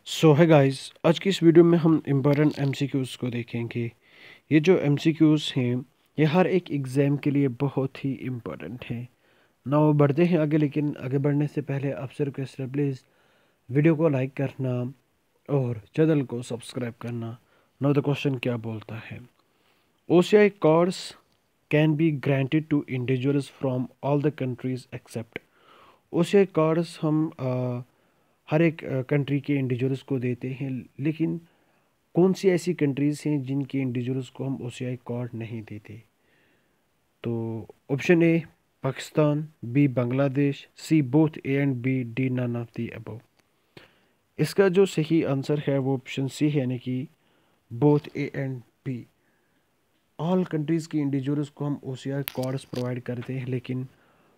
सो है गाइस, आज की इस वीडियो में हम इम्पोर्टेंट एमसीक्यूज़ को देखेंगे। ये जो एमसीक्यूज़ हैं ये हर एक एग्ज़ाम के लिए बहुत ही इम्पोर्टेंट हैं। नाउ बढ़ते हैं आगे, लेकिन आगे बढ़ने से पहले आपसे रिक्वेस्ट है, प्लीज़ वीडियो को लाइक करना और चैनल को सब्सक्राइब करना। नाउ द क्वेश्चन क्या बोलता है, OCI cards can be granted to individuals from all the countries except. OCI cards हम हर एक कंट्री के इंडिविजुअल्स को देते हैं, लेकिन कौन सी ऐसी कंट्रीज़ हैं जिनके इंडिविजुअल्स को हम ओसीआई कार्ड नहीं देते। तो option A Pakistan, B Bangladesh, C both A and B, D none of the above. इसका जो सही आंसर है वो ऑप्शन सी है, यानी कि both A and B. All countries के इंडिविजुअल्स को हम ओसीआई कार्ड्स प्रोवाइड करते हैं, लेकिन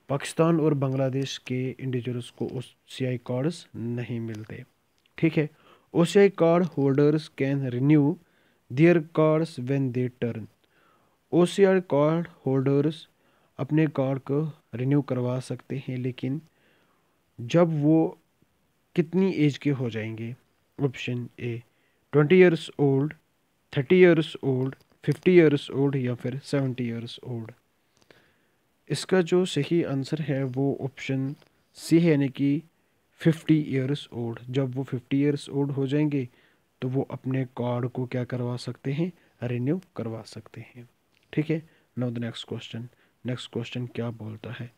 पाकिस्तान और बांग्लादेश के इंडिविजुअल्स को ओसीआई कार्ड्स नहीं मिलते। ठीक है। OCI card holders can renew their cards when they turn. OCI card holders अपने कार्ड को रिन्यू करवा सकते हैं, लेकिन जब वो कितनी एज के हो जाएंगे। Option A 20 years old, 30 years old, 50 years old या फिर 70 ईयर्स ओल्ड। इसका जो सही आंसर है वो ऑप्शन सी है, यानी कि 50 ईयर्स ओल्ड। जब वो 50 ईयर्स ओल्ड हो जाएंगे तो वो अपने कार्ड को क्या करवा सकते हैं, रिन्यू करवा सकते हैं। ठीक है। नाउ द नेक्स्ट क्वेश्चन क्या बोलता है,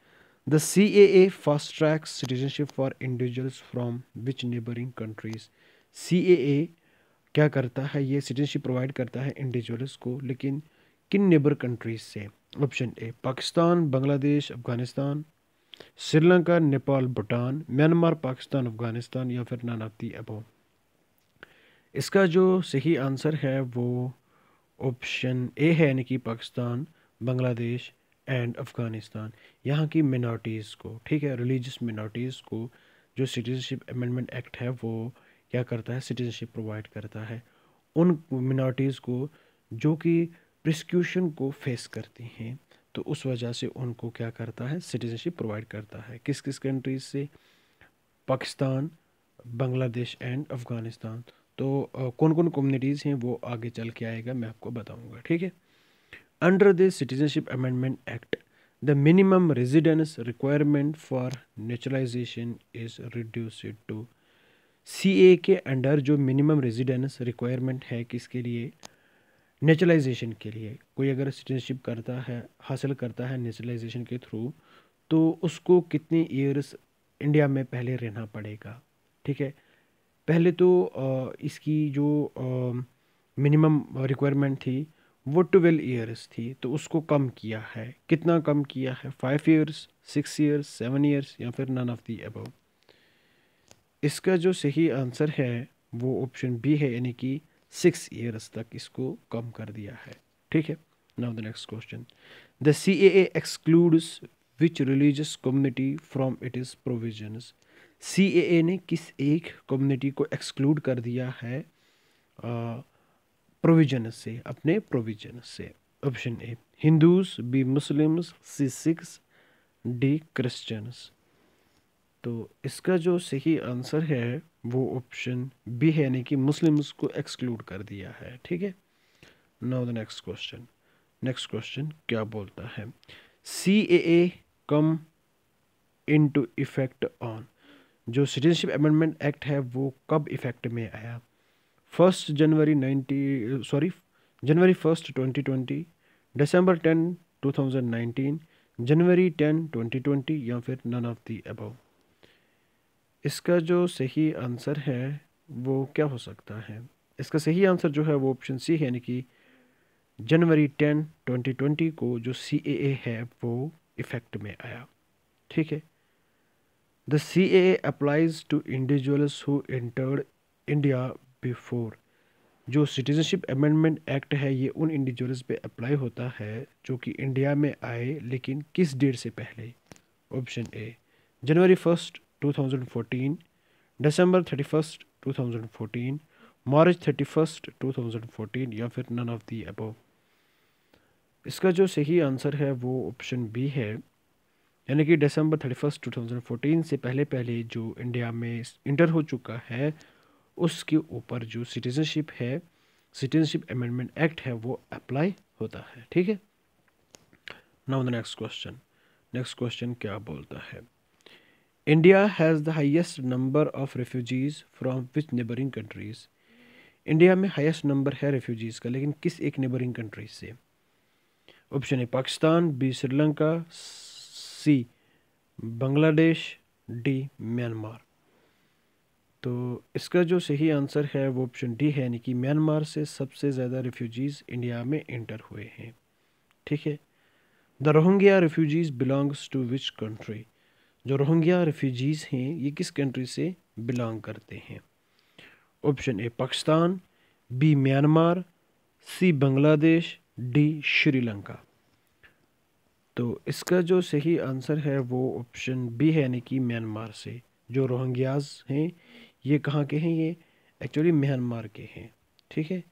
the C A fast track citizenship for individuals from which neighbouring countries. C A क्या करता है, ये सिटीजनशिप प्रोवाइड करता है इंडिविजुअल्स को, लेकिन किन नेबर कंट्रीज से। Option A Pakistan, Bangladesh, Afghanistan, Sri Lanka, Nepal, Bhutan, Myanmar, Pakistan, Afghanistan या फिर नन ऑफ दी अबव। इसका जो सही आंसर है वो ऑप्शन ए है, यानी कि पाकिस्तान, बांग्लादेश एंड अफगानिस्तान। यहाँ की मिनॉरिटीज़ को, ठीक है, रिलीजियस मिनॉरिटीज़ को जो सिटीजनशिप अमेंडमेंट एक्ट है वो क्या करता है, सिटीजनशिप प्रोवाइड करता है। उन मिनॉरिटीज़ को जो कि प्रिस्क्यूशन को फेस करती हैं, तो उस वजह से उनको क्या करता है, सिटीजनशिप प्रोवाइड करता है। किस किस कंट्रीज से, पाकिस्तान, बांग्लादेश एंड अफगानिस्तान। तो कौन कौन कम्युनिटीज़ हैं वो आगे चल के आएगा, मैं आपको बताऊंगा। ठीक है। Under the citizenship amendment act the minimum residence requirement for naturalization is reduced to. CA के अंडर जो मिनिमम रेजिडेंस रिक्वायरमेंट है किसके लिए, नेचुरलाइजेशन के लिए। कोई अगर सिटीजनशिप करता है, हासिल करता है नेचुरलाइजेशन के थ्रू, तो उसको कितने ईयर्स इंडिया में पहले रहना पड़ेगा। ठीक है। पहले तो इसकी जो मिनिमम रिक्वायरमेंट थी वो 12 ईयर्स थी, तो उसको कम किया है। कितना कम किया है, 5 ईयर्स, 6 ईयर्स, 7 ईयर्स या फिर नन ऑफ दी अबव। इसका जो सही आंसर है वो ऑप्शन बी है, यानी कि 6 ईयर्स तक इसको कम कर दिया है। ठीक है। Now the next question, the C A excludes which religious community from it is provisions. C A ने किस एक कम्युनिटी को एक्सक्लूड कर दिया है प्रोविजन से, अपने प्रोविजन से। Option A Hindus, B Muslims, C Sikhs, D Christians. तो इसका जो सही आंसर है वो ऑप्शन बी है, यानी कि मुस्लिम्स को एक्सक्लूड कर दिया है। ठीक है। नाउ द नेक्स्ट क्वेश्चन क्या बोलता है, सी ए कम इनटू इफेक्ट ऑन। जो सिटीजनशिप अमेंडमेंट एक्ट है वो कब इफेक्ट में आया, 1 जनवरी 1, 2020, December 10, 2019, January 10, 2020 या फिर नन ऑफ दी अबव। इसका जो सही आंसर है वो क्या हो सकता है, इसका सही आंसर जो है वो ऑप्शन सी है, यानी कि January 10, 2020 को जो सी ए है वो इफेक्ट में आया। ठीक है। The C A applies to individuals who entered India before. जो सिटीजनशिप अमेंडमेंट एक्ट है ये उन इंडिविजुअल्स पे अप्लाई होता है जो कि इंडिया में आए, लेकिन किस डेट से पहले। Option A January 1, 2014, December 31, 2014, March 31, 2014 या फिर नन ऑफ दी अबव। इसका जो सही आंसर है वो ऑप्शन बी है, यानी कि December 31, 2014 से पहले पहले जो इंडिया में इंटर हो चुका है उसके ऊपर जो सिटीजनशिप है, सिटीजनशिप अमेंडमेंट एक्ट है, वो अप्लाई होता है। ठीक है। नाउ द नेक्स्ट क्वेश्चन क्या बोलता है? India has the highest number of refugees from which neighbouring countries? India में हाईएस्ट नंबर है रेफ्यूजीज का, लेकिन किस एक नेबरिंग कंट्री से? Option A Pakistan, B Sri Lanka, C Bangladesh, D Myanmar. तो इसका जो सही आंसर है वो ऑप्शन डी है, यानी कि म्यांमार से सबसे ज़्यादा रेफ्यूजीज़ इंडिया में एंटर हुए हैं। ठीक है। The Rohingya refugees belongs to which country? जो रोहिंग्या रेफ्यूजीज़ हैं ये किस कंट्री से बिलोंग करते हैं? Option A Pakistan, B Myanmar, C Bangladesh, D Sri Lanka. तो इसका जो सही आंसर है वो ऑप्शन बी है, यानी कि म्यांमार से। जो रोहिंग्याज हैं ये कहाँ के हैं? ये एक्चुअली म्यांमार के हैं। ठीक है।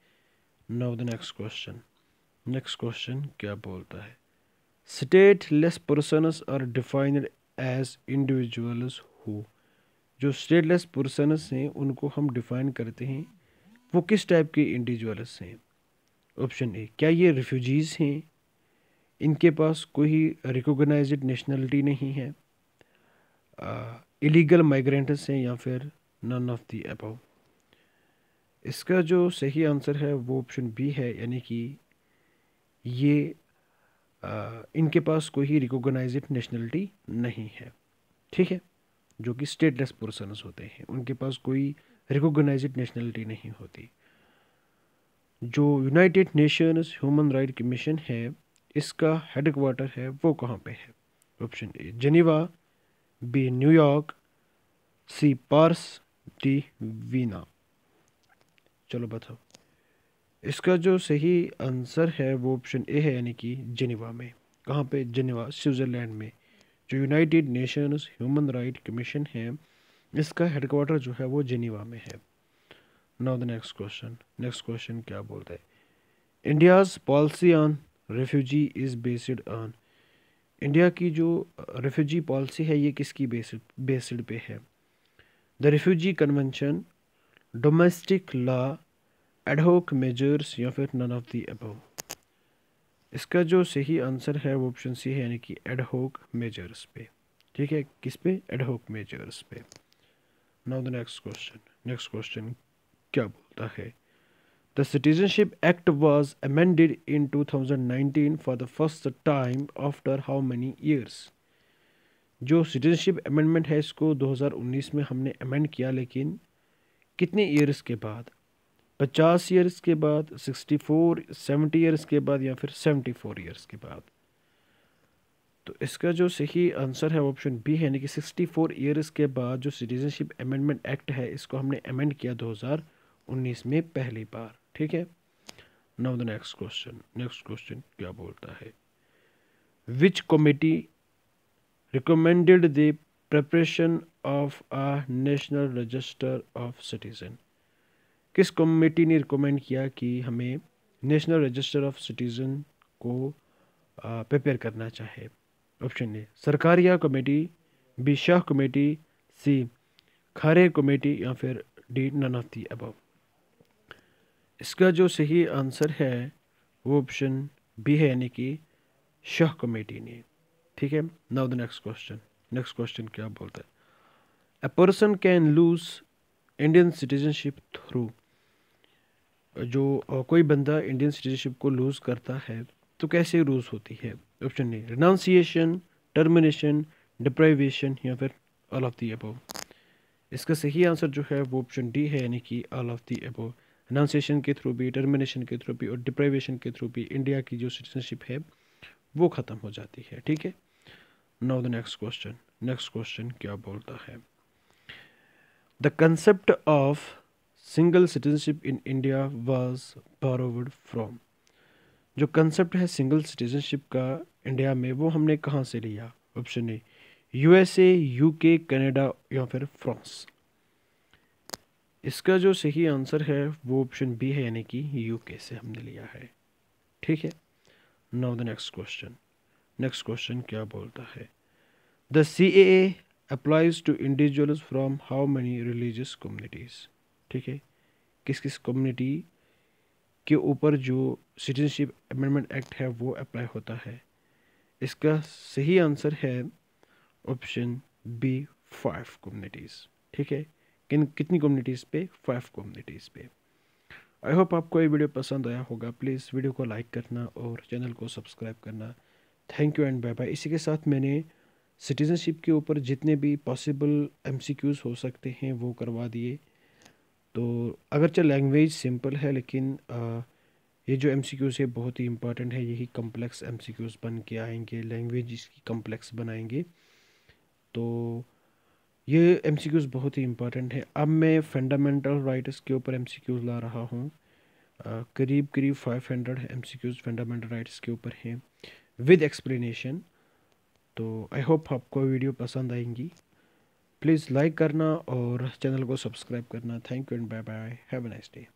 नाउ द नेक्स्ट क्वेश्चन क्या बोलता है? Stateless persons are defined as individuals who? जो स्टेटलेस पर्सनस हैं उनको हम डिफाइन करते हैं, वो किस टाइप के इंडिविजुअल्स हैं? ऑप्शन ए, क्या ये रिफ्यूजीज़ हैं, इनके पास कोई रिकॉग्नाइज्ड नेशनलिटी नहीं है, इलीगल माइग्रेंट्स हैं, या फिर नन ऑफ द अबव? इसका जो सही आंसर है वो ऑप्शन बी है, यानी कि ये इनके पास कोई रिकॉग्नाइज्ड नेशनलिटी नहीं है। ठीक है। जो कि स्टेटलेस पर्सन्स होते हैं उनके पास कोई रिकॉग्नाइज्ड नेशनलिटी नहीं होती। जो United Nations human right commission है इसका हेडक्वार्टर है वो कहाँ पे है? Option A Geneva, B New York, C Paris, D Vienna. चलो बताओ। इसका जो सही आंसर है वो ऑप्शन ए है, यानी कि जेनीवा में। कहाँ पे? जेनीवा, स्विट्ज़रलैंड में। जो United Nations human right commission है इसका हेडक्वार्टर जो है वो जेनीवा में है। नाउ द नेक्स्ट क्वेश्चन क्या बोलता है? India's policy on refugee is based on? India की जो रेफ्यूजी पॉलिसी है ये किसकी बेस्ड पे है? The refugee convention, domestic law, ad hoc measures, या फिर नन ऑफ द अबव? इसका जो सही आंसर है वो ऑप्शन सी है, यानी कि एडहोक मेजर्स पे। ठीक है। किस पे? एडहोक मेजर्स पे। नाउ द नेक्स्ट क्वेश्चन क्या बोलता है? The citizenship act was amended in 2019 for the first time after how many years? जो सिटीजनशिप अमेंडमेंट है इसको 2019 में हमने अमेंड किया, लेकिन कितने ईयर्स के बाद? 50 ईयर्स के बाद, 64, 70 ईयर्स के बाद, या फिर 74 ईयर्स के बाद? तो इसका जो सही आंसर है ऑप्शन बी है, यानी कि 64 ईयर्स के बाद जो सिटीजनशिप अमेंडमेंट एक्ट है इसको हमने अमेंड किया 2019 में पहली बार। ठीक है। नाउ द नेक्स्ट क्वेश्चन क्या बोलता है? Which committee recommended the preparation of a national register of citizen? किस कमेटी ने रिकमेंड किया कि हमें नेशनल रजिस्टर ऑफ सिटीजन को प्रिपेयर करना चाहिए? Option A Sarkaria committee, B Shah committee, C Khare committee, या फिर D none of the above? इसका जो सही आंसर है वो ऑप्शन बी है, यानी कि शाह कमेटी ने। ठीक है। नाउ द नेक्स्ट क्वेश्चन क्या बोलता है? A person can lose Indian citizenship through? जो कोई बंदा इंडियन सिटीजनशिप को लूज करता है तो कैसे लूज होती है? ऑप्शन ए रिनाउंसिएशन, टर्मिनेशन, डिप्राइवेशन, या फिर ऑल ऑफ द अबव? इसका सही आंसर जो है वो ऑप्शन डी है, यानी कि all of the above. Renunciation के थ्रू भी, टर्मिनेशन के थ्रू भी और डिप्राइवेशन के थ्रू भी इंडिया की जो सिटीजनशिप है वो ख़त्म हो जाती है। ठीक है। नाउ द नेक्स्ट क्वेश्चन क्या बोलता है? The concept of single citizenship in India was borrowed from? जो कंसेप्ट है सिंगल सिटीजनशिप का इंडिया में वो हमने कहाँ से लिया? Option A USA, UK, Canada, या फिर फ्रांस? इसका जो सही आंसर है वो ऑप्शन बी है, यानी कि यूके से हमने लिया है। ठीक है। नाउ द नेक्स्ट क्वेश्चन क्या बोलता है? The CAA applies to individuals from how many religious communities? ठीक है, किस किस कम्युनिटी के ऊपर जो सिटीजनशिप अमेंडमेंट एक्ट है वो अप्लाई होता है। इसका सही आंसर है ऑप्शन बी, 5 कम्युनिटीज़। ठीक है, कितनी कम्युनिटीज़ पे? 5 कम्युनिटीज़ पे। आई होप आपको ये वीडियो पसंद आया होगा। प्लीज़ वीडियो को लाइक करना और चैनल को सब्सक्राइब करना। Thank you and bye bye. इसी के साथ मैंने सिटीज़नशिप के ऊपर जितने भी पॉसिबल एमसीक्यूज़ हो सकते हैं वो करवा दिए। तो अगरचे लैंग्वेज सिंपल है, लेकिन ये जो एमसीक्यूज़ है बहुत ही इंपॉर्टेंट है। यही कम्प्लेक्स एमसीक्यूज़ बन के आएंगे, लैंग्वेज इसकी कम्प्लेक्स बनाएंगे। तो ये एमसीक्यूज़ बहुत ही इंपॉर्टेंट है। अब मैं फंडामेंटल राइट्स के ऊपर एमसीक्यूज़ ला रहा हूँ। करीब करीब 500 एमसीक्यूज़ फंडामेंटल राइट्स के ऊपर हैं विद एक्सप्लेनेशन। तो आई होप आपको वीडियो पसंद आएंगी। प्लीज़ लाइक करना और चैनल को सब्सक्राइब करना। Thank you and bye bye. Have a nice day.